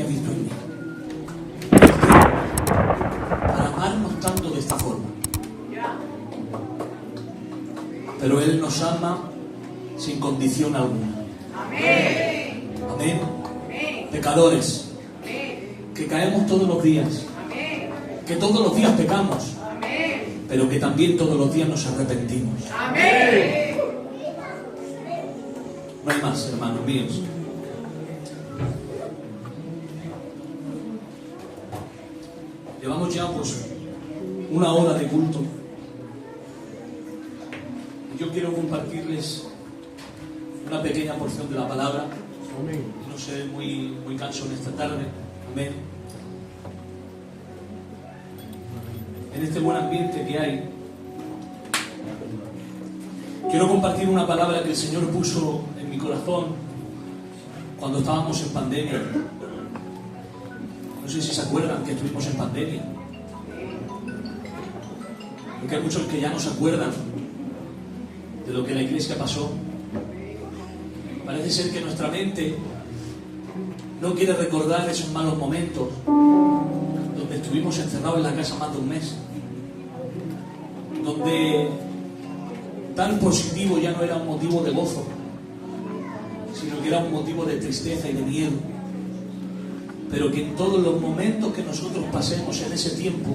que ha visto en mí. Para amarnos tanto de esta forma. Pero Él nos ama sin condición alguna. Amén. Amén. Pecadores, que caemos todos los días, que todos los días pecamos, pero que también todos los días nos arrepentimos. Amén. No hay más, hermanos míos. Llevamos ya pues una hora de culto. Y yo quiero compartirles una pequeña porción de la palabra. No sé, muy cansado en esta tarde. Amén. En este buen ambiente que hay, quiero compartir una palabra que el Señor puso en mi corazón cuando estábamos en pandemia. No sé si se acuerdan que estuvimos en pandemia, porque hay muchos que ya no se acuerdan de lo que la iglesia pasó. Parece ser que nuestra mente no quiere recordar esos malos momentos donde estuvimos encerrados en la casa más de un mes, donde tan positivo ya no era un motivo de gozo, sino que era un motivo de tristeza y de miedo. Pero que en todos los momentos que nosotros pasemos en ese tiempo,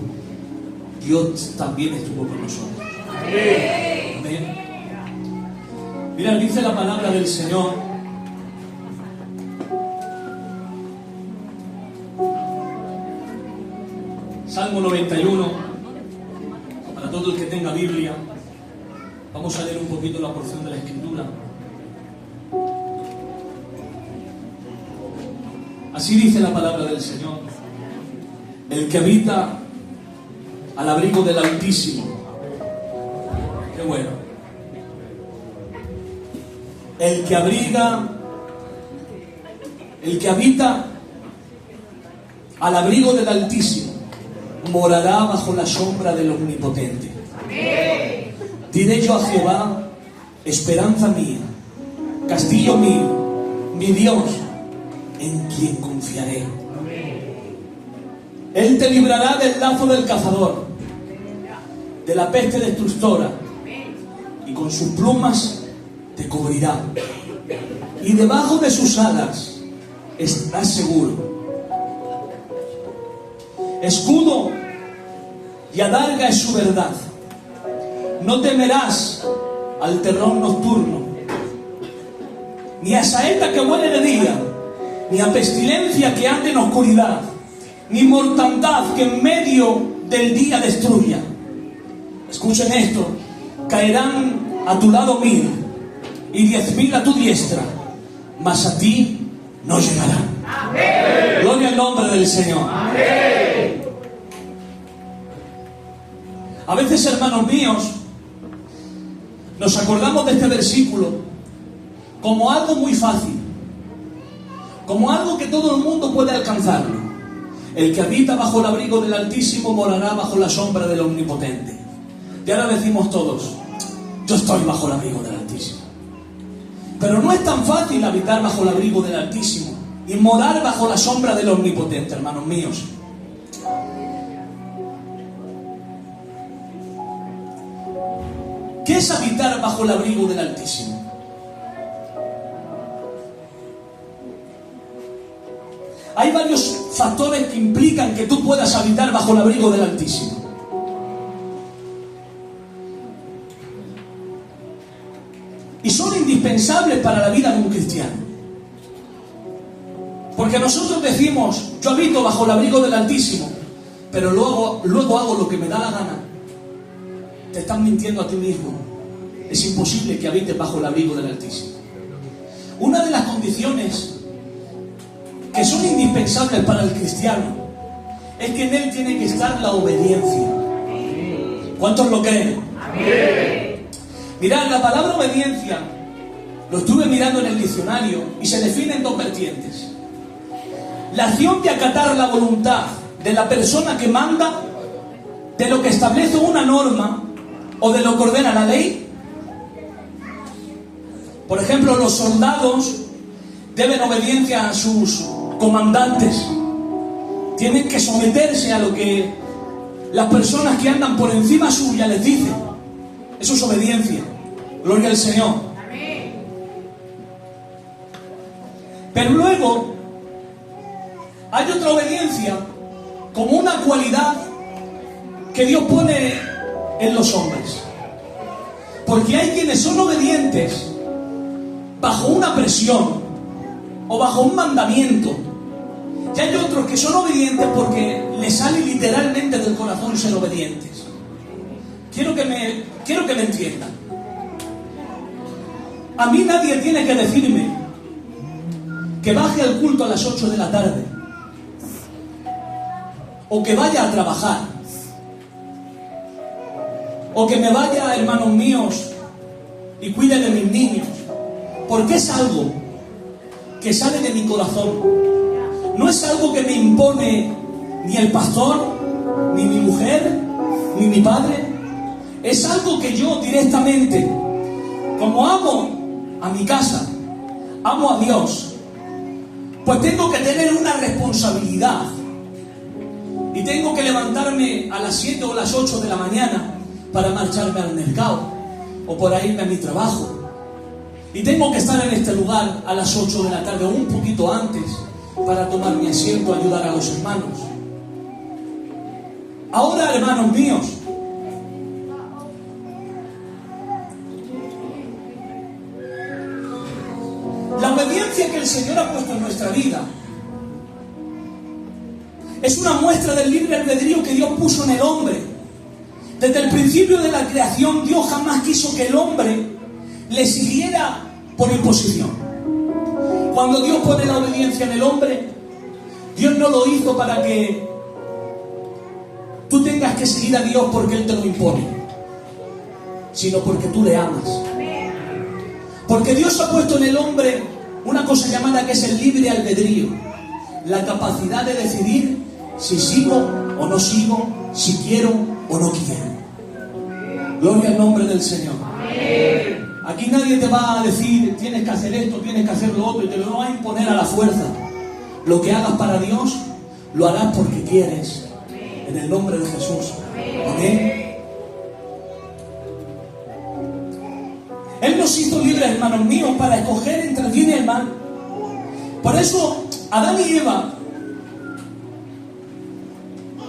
Dios también estuvo con nosotros. Amén. Amén. Mira, dice la palabra del Señor. Salmo 91. Para todo el que tenga Biblia, vamos a leer un poquito la porción de la Escritura. Así dice la palabra del Señor: el que habita al abrigo del Altísimo. Qué bueno. El que habita al abrigo del Altísimo morará bajo la sombra del Omnipotente. Diré yo a Jehová, esperanza mía, castillo mío, mi Dios, en quien confiaré. Él te librará del lazo del cazador, de la peste destructora, y con sus plumas te cubrirá, y debajo de sus alas estarás seguro. Escudo y adarga es su verdad. No temerás al terror nocturno, ni a saeta que huele de día, ni a pestilencia que ande en oscuridad, ni mortandad que en medio del día destruya. Escuchen esto: caerán a tu lado 1000 y 10.000 a tu diestra, mas a ti no llegarán. Amén. Gloria al nombre del Señor. Amén. A veces, hermanos míos, nos acordamos de este versículo como algo muy fácil, como algo que todo el mundo puede alcanzarlo. El que habita bajo el abrigo del Altísimo morará bajo la sombra del Omnipotente. Y ahora decimos todos: yo estoy bajo el abrigo del Altísimo. Pero no es tan fácil habitar bajo el abrigo del Altísimo y morar bajo la sombra del Omnipotente, hermanos míos. ¿Qué es habitar bajo el abrigo del Altísimo? Hay varios factores que implican que tú puedas habitar bajo el abrigo del Altísimo. Y son indispensables para la vida de un cristiano. Porque nosotros decimos: yo habito bajo el abrigo del Altísimo, pero luego hago lo que me da la gana. Te estás mintiendo a ti mismo. Es imposible que habites bajo el abrigo del Altísimo. Una de las condiciones que son indispensables para el cristiano es que en él tiene que estar la obediencia. ¿Cuántos lo creen? Amén. Mirad, la palabra obediencia lo estuve mirando en el diccionario y se define en dos vertientes: la acción de acatar la voluntad de la persona que manda, de lo que establece una norma o de lo que ordena la ley. Por ejemplo, los soldados deben obediencia a sus comandantes. Tienen que someterse a lo que las personas que andan por encima suya les dicen. Eso es obediencia. Gloria al Señor. Pero luego hay otra obediencia como una cualidad que Dios pone en los hombres. Porque hay quienes son obedientes bajo una presión o bajo un mandamiento. Y hay otros que son obedientes porque les sale literalmente del corazón ser obedientes. Quiero que me entiendan. A mí nadie tiene que decirme que baje al culto a las 8 de la tarde o que vaya a trabajar o que me vaya, hermanos míos, y cuide de mis niños, porque es algo que sale de mi corazón. No es algo que me impone ni el pastor, ni mi mujer, ni mi padre. Es algo que yo directamente, como amo a mi casa, amo a Dios, pues tengo que tener una responsabilidad. Y tengo que levantarme a las 7 o las 8 de la mañana para marcharme al mercado o para irme a mi trabajo. Y tengo que estar en este lugar a las 8 de la tarde o un poquito antes para tomar mi asiento, ayudar a los hermanos. Ahora, hermanos míos, la obediencia que el Señor ha puesto en nuestra vida es una muestra del libre albedrío que Dios puso en el hombre. Desde el principio de la creación, Dios jamás quiso que el hombre le siguiera por imposición. Cuando Dios pone la obediencia en el hombre, Dios no lo hizo para que tú tengas que seguir a Dios porque Él te lo impone, sino porque tú le amas. Porque Dios ha puesto en el hombre una cosa llamada que es el libre albedrío, la capacidad de decidir si sigo o no sigo, si quiero o no quiero. Gloria al nombre del Señor. Aquí nadie te va a decir tienes que hacer esto, tienes que hacer lo otro, y te lo va a imponer a la fuerza. Lo que hagas para Dios, lo harás porque quieres, en el nombre de Jesús. Amén. Él nos hizo libres, hermanos míos, para escoger entre el bien y el mal. Por eso Adán y Eva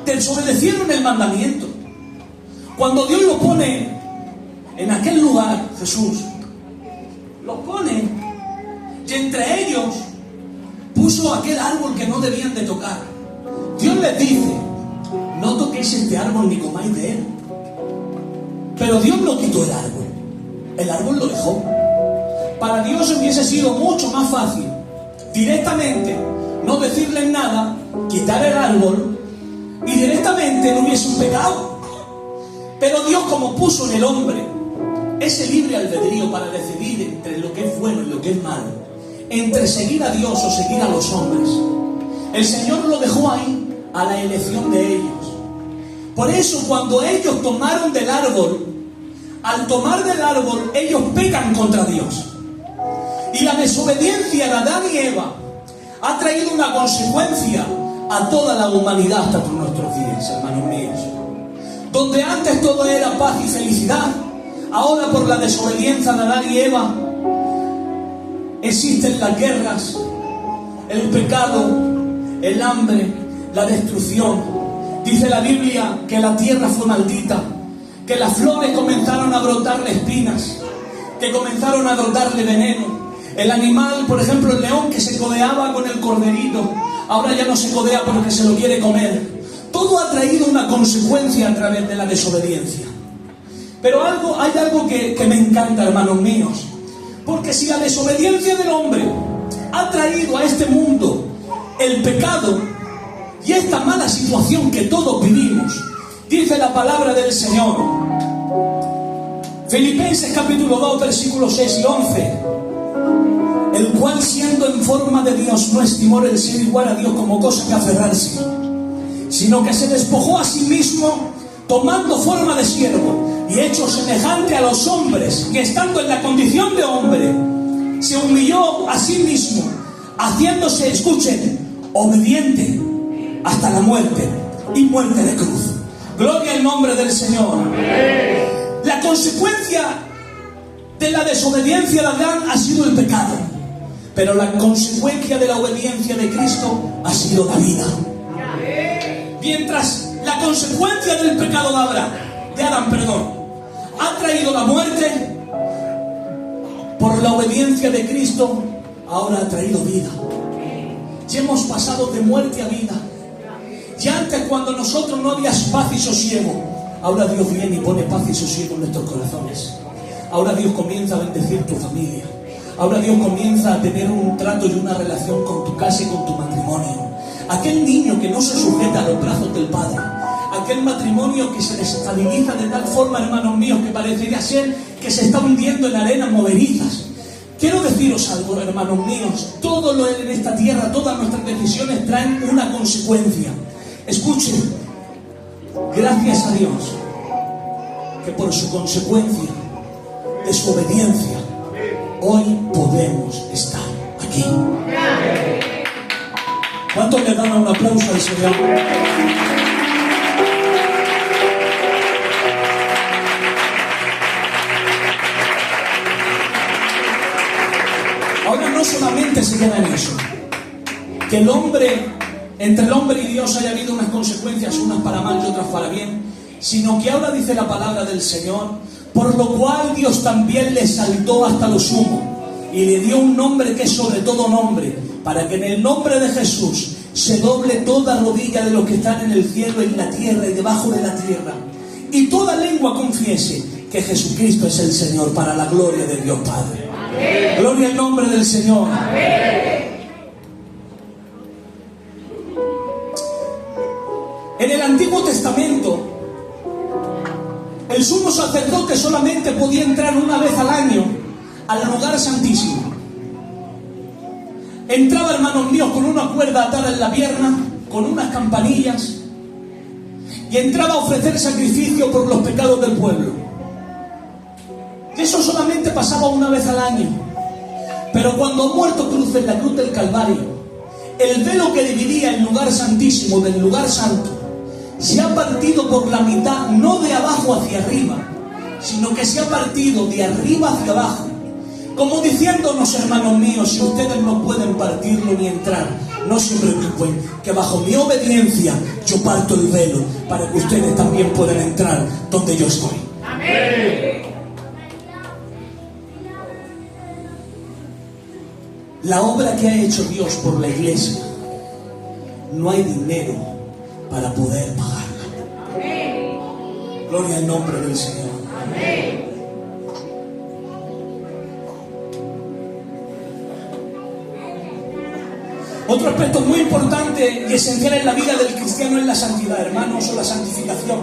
desobedecieron el mandamiento. Cuando Dios lo pone en aquel lugar, Jesús lo pone, y entre ellos puso aquel árbol que no debían de tocar. Dios les dice: no toquéis este árbol ni comáis de él. Pero Dios no quitó el árbol lo dejó. Para Dios hubiese sido mucho más fácil directamente no decirles nada, quitar el árbol, y directamente no hubiese un pecado. Pero Dios, como puso en el hombre ese libre albedrío para decidir entre lo que es bueno y lo que es malo, entre seguir a Dios o seguir a los hombres, el Señor lo dejó ahí a la elección de ellos. Por eso cuando ellos tomaron del árbol, al tomar del árbol, ellos pecan contra Dios. Y la desobediencia de Adán y Eva ha traído una consecuencia a toda la humanidad hasta por nuestros días, hermanos míos. Donde antes todo era paz y felicidad, ahora por la desobediencia de Adán y Eva existen las guerras, el pecado, el hambre, la destrucción. Dice la Biblia que la tierra fue maldita, que las flores comenzaron a brotarle espinas, que comenzaron a brotarle veneno. El animal, por ejemplo el león, que se codeaba con el corderito, ahora ya no se codea porque se lo quiere comer. Todo ha traído una consecuencia a través de la desobediencia. Pero hay algo que me encanta, hermanos míos, porque si la desobediencia del hombre ha traído a este mundo el pecado y esta mala situación que todos vivimos, dice la palabra del Señor, Filipenses capítulo 2, versículos 6 y 11, el cual siendo en forma de Dios no estimó el ser igual a Dios como cosa que aferrarse, sino que se despojó a sí mismo, tomando forma de siervo y hecho semejante a los hombres, y estando en la condición de hombre se humilló a sí mismo, haciéndose, escuchen, obediente hasta la muerte y muerte de cruz. Gloria al nombre del Señor. La consecuencia de la desobediencia de Adán ha sido el pecado, pero la consecuencia de la obediencia de Cristo ha sido la vida. Mientras la consecuencia del pecado de Adán, ha traído la muerte, por la obediencia de Cristo ahora ha traído vida. Ya hemos pasado de muerte a vida. Ya antes, cuando nosotros no había paz y sosiego, ahora Dios viene y pone paz y sosiego en nuestros corazones. Ahora Dios comienza a bendecir tu familia. Ahora Dios comienza a tener un trato y una relación con tu casa y con tu matrimonio. Aquel niño que no se sujeta a los brazos del Padre, aquel matrimonio que se desestabiliza de tal forma, hermanos míos, que parecería ser que se está hundiendo en arenas movedizas. Quiero deciros algo, hermanos míos, todo lo en esta tierra, todas nuestras decisiones traen una consecuencia. Escuchen, gracias a Dios que por su consecuencia de su obediencia hoy podemos estar aquí. ¿Cuántos le dan un aplauso al Señor? Ahora no solamente se queda en eso, que entre el hombre y Dios haya habido unas consecuencias, unas para mal y otras para bien, sino que ahora dice la palabra del Señor, por lo cual Dios también le exaltó hasta lo sumo y le dio un nombre que es sobre todo nombre, para que en el nombre de Jesús se doble toda rodilla de los que están en el cielo, en la tierra y debajo de la tierra, y toda lengua confiese que Jesucristo es el Señor, para la gloria de Dios Padre. Amén. Gloria al nombre del Señor. Amén. En el Antiguo Testamento, el sumo sacerdote solamente podía entrar una vez al año al lugar santísimo. Entraba, hermanos míos, con una cuerda atada en la pierna, con unas campanillas, y entraba a ofrecer sacrificio por los pecados del pueblo. Y eso solamente pasaba una vez al año. Pero cuando muerto cruce en la cruz del Calvario, el velo que dividía el lugar santísimo del lugar santo se ha partido por la mitad, no de abajo hacia arriba, sino que se ha partido de arriba hacia abajo, como diciéndonos, hermanos míos, si ustedes no pueden partirlo ni entrar, no se preocupen, que bajo mi obediencia yo parto el velo para que ustedes también puedan entrar donde yo estoy. Amén. La obra que ha hecho Dios por la iglesia, no hay dinero para poder pagarla. Amén. Gloria al nombre del Señor. Amén. Otro aspecto muy importante y esencial en la vida del cristiano es la santidad, hermanos, o la santificación.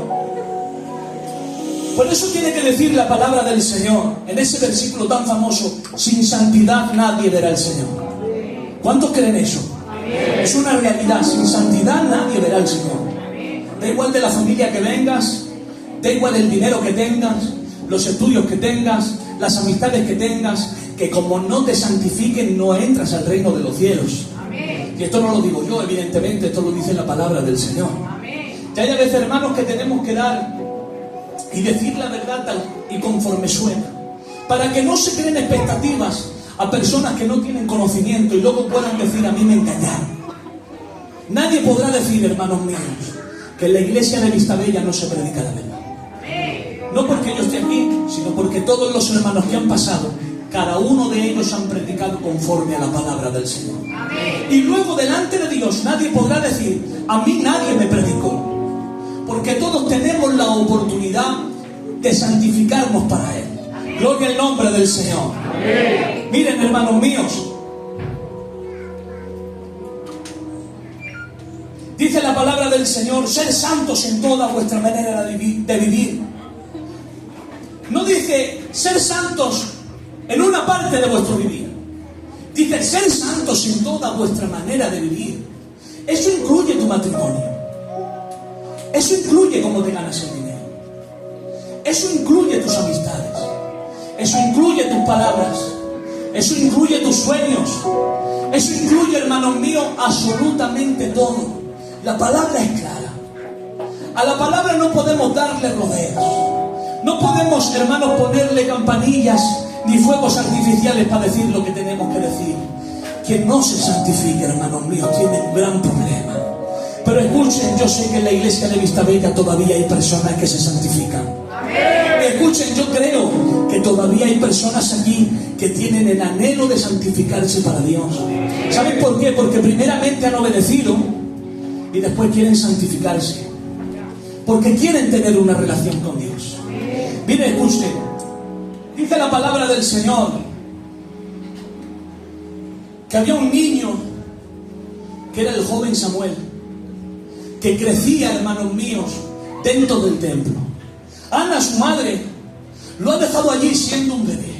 Por eso tiene que decir la palabra del Señor en ese versículo tan famoso: sin santidad nadie verá al Señor. ¿Cuántos creen eso? Es una realidad. Sin santidad nadie verá al Señor. Da igual de la familia que vengas, da igual el dinero que tengas, los estudios que tengas, las amistades que tengas, que como no te santifiquen no entras al reino de los cielos. Y esto no lo digo yo, evidentemente, esto lo dice la palabra del Señor. Ya hay a veces, hermanos, que tenemos que dar y decir la verdad tal y conforme suena, para que no se creen expectativas a personas que no tienen conocimiento y luego puedan decir: a mí me engañaron. Nadie podrá decir, hermanos míos, que en la iglesia de Vistabella no se predica la verdad. No porque yo esté aquí, sino porque todos los hermanos que han pasado, cada uno de ellos han predicado conforme a la palabra del Señor. Amén. Y luego delante de Dios nadie podrá decir: a mí nadie me predicó. Porque todos tenemos la oportunidad de santificarnos para Él. Amén. Gloria al nombre del Señor. Amén. Miren, hermanos míos, dice la palabra del Señor: ser santos en toda vuestra manera de vivir. No dice ser santos en una parte de vuestro vivir. Dice ser santos en toda vuestra manera de vivir. Eso incluye tu matrimonio. Eso incluye cómo te ganas el dinero. Eso incluye tus amistades. Eso incluye tus palabras. Eso incluye tus sueños. Eso incluye, hermanos míos, absolutamente todo. La palabra es clara. A la palabra no podemos darle rodeos. No podemos, hermanos, ponerle campanillas ni fuegos artificiales para decir lo que tenemos que decir. Quien no se santifique, hermanos míos, tiene un gran problema. Pero escuchen, yo sé que en la iglesia de Vistabella todavía hay personas que se santifican. Escuchen, yo creo que todavía hay personas aquí que tienen el anhelo de santificarse para Dios. ¿Saben por qué? Porque primeramente han obedecido y después quieren santificarse. Porque quieren tener una relación con Dios. Mire, escuchen, dice la palabra del Señor que había un niño que era el joven Samuel, que crecía, hermanos míos, dentro del templo. Ana, su madre, lo ha dejado allí siendo un bebé.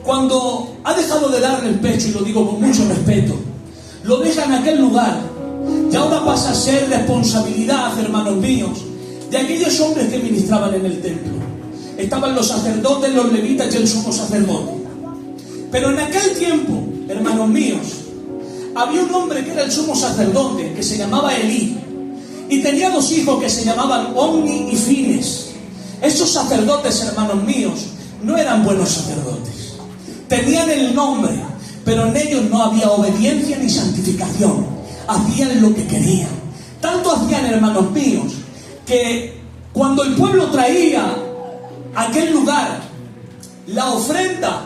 Cuando ha dejado de darle el pecho, y lo digo con mucho respeto, lo deja en aquel lugar, y ahora pasa a ser responsabilidad, hermanos míos, de aquellos hombres que ministraban en el templo. Estaban los sacerdotes, los levitas y el sumo sacerdote. Pero en aquel tiempo, hermanos míos, había un hombre que era el sumo sacerdote, que se llamaba Elí, y tenía dos hijos que se llamaban Omni y Fines. Esos sacerdotes, hermanos míos, no eran buenos sacerdotes. Tenían el nombre, pero en ellos no había obediencia ni santificación. Hacían lo que querían. Tanto hacían, hermanos míos, que cuando el pueblo traía a aquel lugar la ofrenda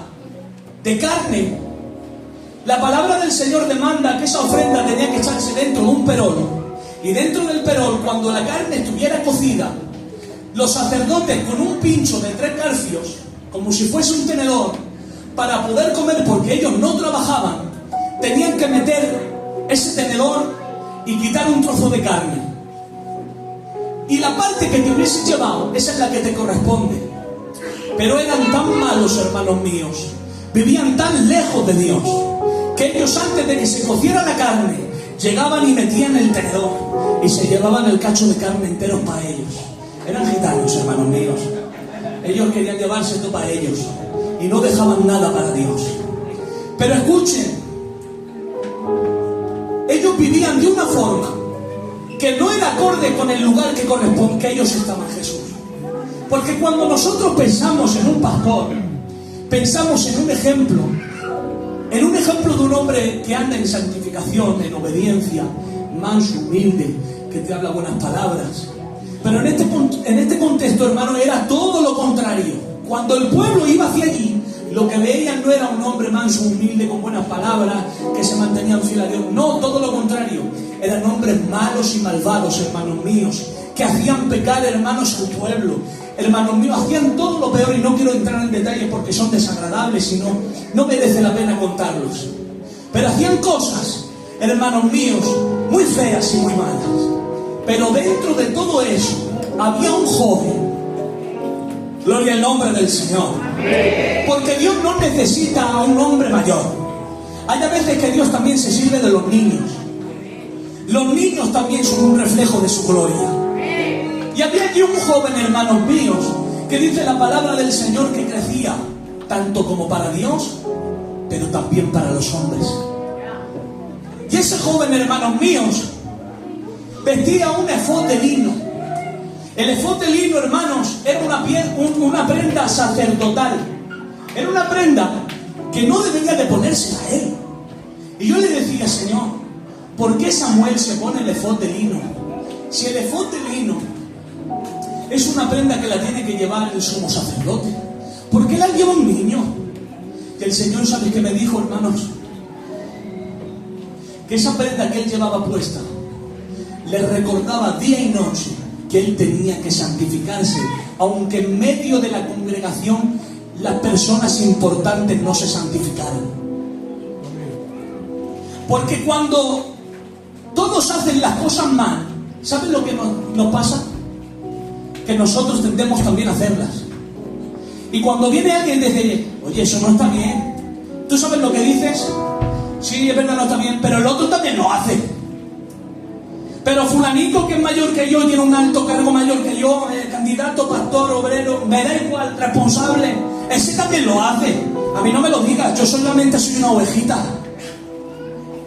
de carne, la palabra del Señor demanda que esa ofrenda tenía que echarse dentro de un perol. Y dentro del perol, cuando la carne estuviera cocida, los sacerdotes con un pincho de 3 garfios, como si fuese un tenedor, para poder comer, porque ellos no trabajaban, tenían que meter ese tenedor y quitar un trozo de carne. Y la parte que te hubieses llevado, esa es la que te corresponde. Pero eran tan malos, hermanos míos, vivían tan lejos de Dios, que ellos antes de que se cociera la carne, llegaban y metían el tenedor y se llevaban el cacho de carne entero para ellos. Eran gitanos, hermanos míos. Ellos querían llevarse todo para ellos y no dejaban nada para Dios. Pero escuchen, ellos vivían de una forma que no era acorde con el lugar que corresponde que ellos estaban, Jesús. Porque cuando nosotros pensamos en un pastor, pensamos en un ejemplo de un hombre que anda en santificación, en obediencia, manso, humilde, que te habla buenas palabras. Pero en este contexto, hermano, era todo lo contrario. Cuando el pueblo iba hacia allí, lo que veían no era un hombre manso, humilde, con buenas palabras, que se mantenían fiel a Dios. No, todo lo contrario. Eran hombres malos y malvados, hermanos míos, que hacían pecar, hermanos, al pueblo. Hermanos míos, hacían todo lo peor, y no quiero entrar en detalles porque son desagradables y no merece la pena contarlos. Pero hacían cosas, hermanos míos, muy feas y muy malas. Pero dentro de todo eso había un joven. Gloria al nombre del Señor. Porque Dios no necesita a un hombre mayor. Hay a veces que Dios también se sirve de los niños. Los niños también son un reflejo de su gloria. Y había aquí un joven, hermanos míos, que dice la palabra del Señor que crecía tanto como para Dios, pero también para los hombres. Y ese joven, hermanos míos, vestía un efod de lino. El efod de lino, hermanos, era una prenda sacerdotal. Era una prenda que no debería de ponerse a él. Y yo le decía, Señor, ¿por qué Samuel se pone el efod de lino? Si el efod de lino es una prenda que la tiene que llevar el sumo sacerdote, ¿por qué la lleva un niño? Y el Señor, ¿sabe qué me dijo, hermanos? Que esa prenda que él llevaba puesta le recordaba día y noche que él tenía que santificarse, aunque en medio de la congregación las personas importantes no se santificaran. Porque cuando todos hacen las cosas mal, ¿saben lo que nos pasa? Que nosotros tendemos también a hacerlas. Y cuando viene alguien y dice, oye, eso no está bien, ¿tú sabes lo que dices? Sí, es verdad, no está bien, pero el otro también lo hace. Pero fulanito, que es mayor que yo, tiene un alto cargo mayor que yo, candidato, pastor, obrero, me da igual, responsable, ese también lo hace. A mí no me lo digas, yo solamente soy una ovejita.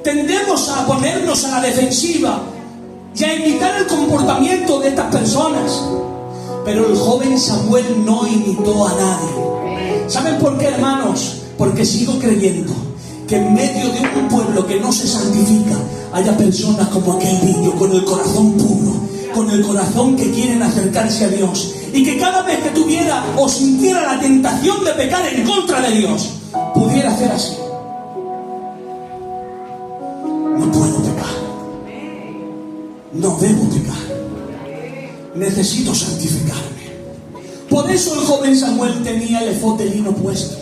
tendemos a ponernos a la defensiva y a imitar el comportamiento de estas personas. Pero el joven Samuel no imitó a nadie. ¿Saben por qué, hermanos? Porque sigo creyendo que en medio de un pueblo que no se santifica haya personas como aquel niño, con el corazón puro, con el corazón que quieren acercarse a Dios, y que cada vez que tuviera o sintiera la tentación de pecar en contra de Dios, pudiera hacer así: no puedo pecar, no debo pecar, necesito santificarme. Por eso el joven Samuel tenía el efod de lino puesto,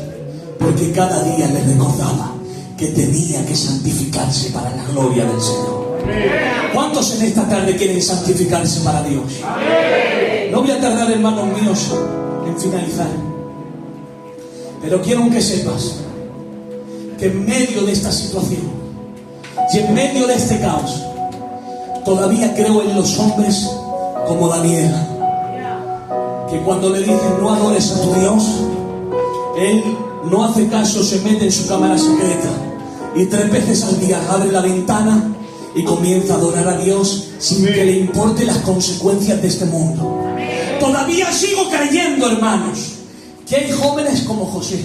porque cada día le recordaba que tenía que santificarse para la gloria del Señor. ¿Cuántos en esta tarde quieren santificarse para Dios? No voy a tardar, hermanos míos, en finalizar, pero quiero que sepas que en medio de esta situación y en medio de este caos, todavía creo en los hombres como Daniel, que cuando le dicen no adores a tu Dios, él no hace caso, se mete en su cámara secreta y 3 veces al día abre la ventana y comienza a adorar a Dios sin que le importe las consecuencias de este mundo. Todavía sigo creyendo, hermanos, que hay jóvenes como José,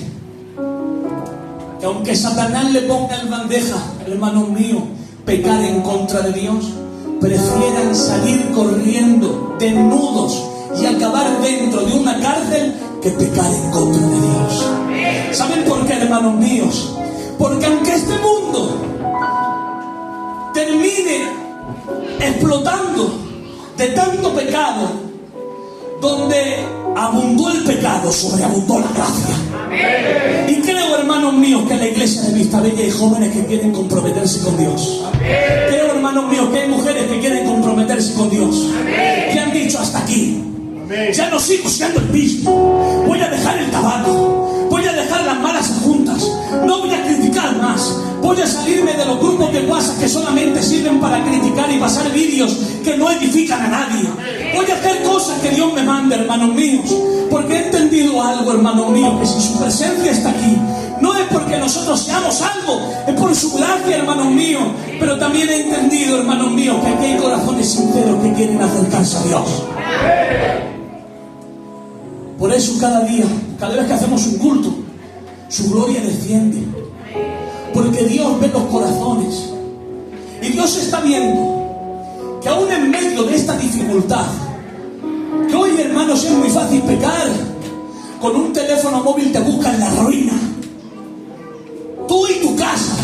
que aunque Satanás le ponga en bandeja, hermanos míos, pecar en contra de Dios, prefieran salir corriendo desnudos y acabar dentro de una cárcel que pecar en contra de Dios. ¿Saben por qué, hermanos míos? Porque aunque este mundo termine explotando de tanto pecado, donde abundó el pecado, sobreabundó la gracia. Y creo, hermanos míos, que en la iglesia de Vista Bella hay jóvenes que quieren comprometerse con Dios. Creo, hermanos míos, que hay mujeres que quieren comprometerse con Dios, que han dicho: hasta aquí, ya no sigo siendo el mismo, voy a dejar el tabaco, voy a dejar las malas juntas, no voy a criticar más, voy a salirme de los grupos de WhatsApp que solamente sirven para criticar y pasar vídeos que no edifican a nadie. Voy a hacer cosas que Dios me mande, hermanos míos, porque he entendido algo, hermanos míos, que si su presencia está aquí, no es porque nosotros seamos algo, es por su gracia, hermanos míos. Pero también he entendido, hermanos míos, que aquí hay corazones sinceros que quieren acercarse a Dios. Por eso cada día, cada vez que hacemos un culto, su gloria desciende. Porque Dios ve los corazones. Y Dios está viendo que aún en medio de esta dificultad, que hoy, hermanos, es muy fácil pecar. Con un teléfono móvil te buscan la ruina. Tú y tu casa.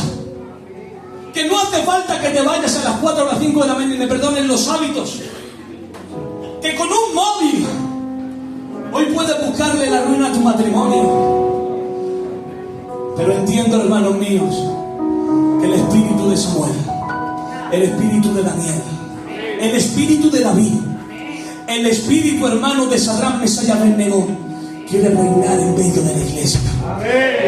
Que no hace falta que te vayas a las 4 o las 5 de la mañana y me perdonen los hábitos. Que con un móvil hoy puedes buscarle la ruina a tu matrimonio. Pero entiendo, hermanos míos, que el espíritu de Samuel, el espíritu de Daniel, el espíritu de David, el espíritu, hermano, de Sadrach, Mesach y Abednego quiere reinar en medio de la iglesia.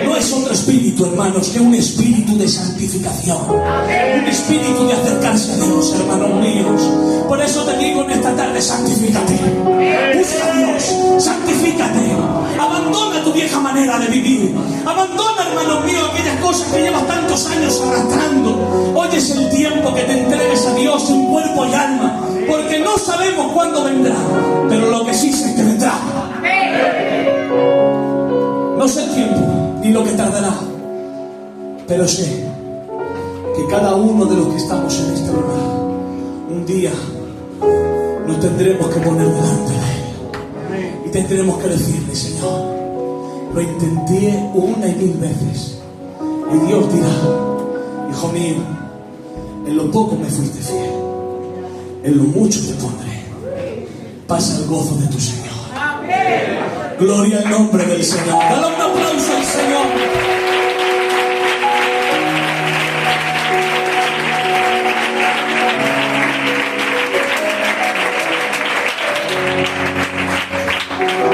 No es otro espíritu, hermanos, que un espíritu de santificación, un espíritu de acercarse a Dios, hermanos míos. Por eso te digo en esta tarde: santifícate, busca a Dios, santifícate, abandona tu vieja manera de vivir, abandona, hermanos míos, aquellas cosas que llevas tantos años arrastrando. Hoy es el tiempo que te entregues a Dios en cuerpo y alma, porque no sabemos cuándo vendrá, pero lo que sí sé es que vendrá. No sé el tiempo ni lo que tardará, pero sé que cada uno de los que estamos en este lugar, un día nos tendremos que poner delante de Él y tendremos que decirle: Señor, lo intenté 1 y 1000 veces. Y Dios dirá: hijo mío, en lo poco me fuiste fiel, en lo mucho te pondré, pasa el gozo de tu Señor. Gloria al nombre del Señor. Dale un aplauso al Señor.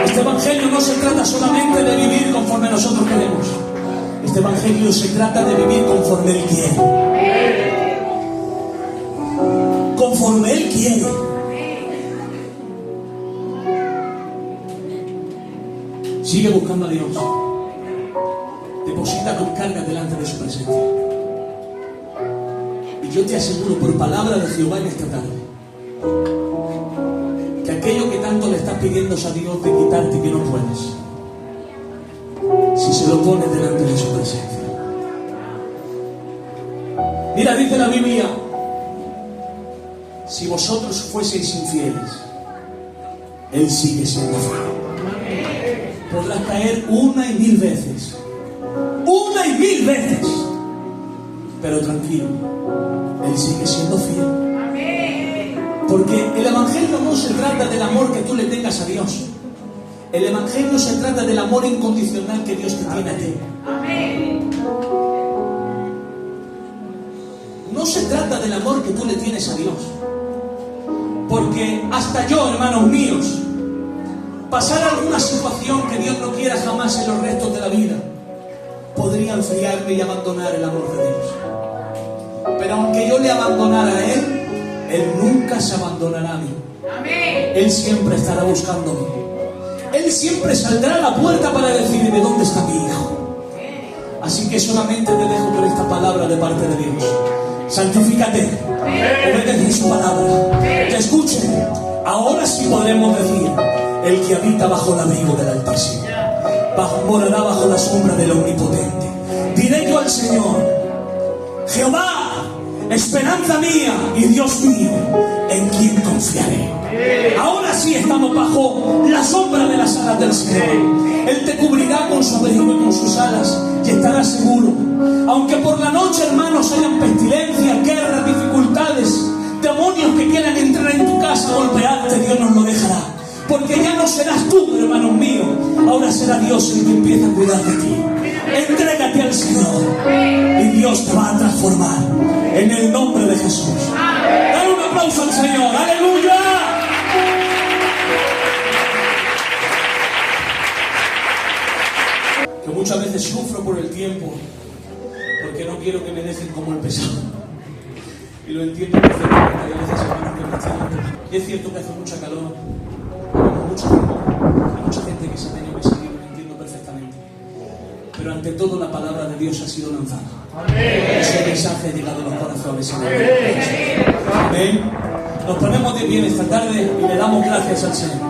Este evangelio no se trata solamente de vivir conforme nosotros queremos. Este evangelio se trata de vivir conforme Él quiere. Conforme Él quiere. Sigue buscando a Dios. Deposita tus cargas delante de su presencia. Yo te aseguro por palabra de Jehová en esta tarde que aquello que tanto le estás pidiendo a Dios de quitarte y que no puedes, si se lo pones delante de su presencia. Mira, dice la Biblia: si vosotros fueseis infieles, Él sigue siendo fiel. Podrás caer 1 y 1000 veces, 1 y 1000 veces, pero tranquilo, Él sigue siendo fiel. Porque el Evangelio no se trata del amor que tú le tengas a Dios. El Evangelio se trata del amor incondicional que Dios te tiene a ti. No se trata del amor que tú le tienes a Dios. Porque hasta yo, hermanos míos, pasar alguna situación que Dios no quiera jamás en los restos de la vida, podría enfriarme y abandonar el amor de Dios. Pero aunque yo le abandonara a Él, Él nunca se abandonará a mí. Él siempre estará buscándome. Él siempre saldrá a la puerta para decirme: ¿dónde está mi hijo? Así que solamente te dejo con esta palabra de parte de Dios: santifícate, obedece su palabra, te escuche. Ahora sí podremos decir: el que habita bajo el abrigo del Altísimo morará bajo la sombra del Omnipotente. Diré yo al Señor: Jehová, esperanza mía y Dios mío, en quien confiaré. Ahora sí estamos bajo la sombra de las alas del Señor. Él te cubrirá con su abrigo y con sus alas, y estarás seguro. Aunque por la noche, hermanos, hayan pestilencias, guerras, dificultades, demonios que quieran entrar en tu casa a golpearte, Dios nos lo dejará. Porque ya no serás tú, hermanos míos, ahora será Dios el que empieza a cuidar de ti. Entrégate al Señor y Dios te va a transformar en el nombre de Jesús. Dale un aplauso al Señor. ¡Aleluya! Que muchas veces sufro por el tiempo, porque no quiero que me dejen como el pesado. Y lo entiendo perfectamente. Hay veces, hermanos, que me entienden. Y es cierto que hace mucha calor, hay mucha gente que se ha tenido que seguir, lo entiendo perfectamente. Pero ante todo la palabra de Dios ha sido lanzada. Ese mensaje ha llegado a los corazones. Amén. Nos ponemos de pie esta tarde y le damos gracias al Señor.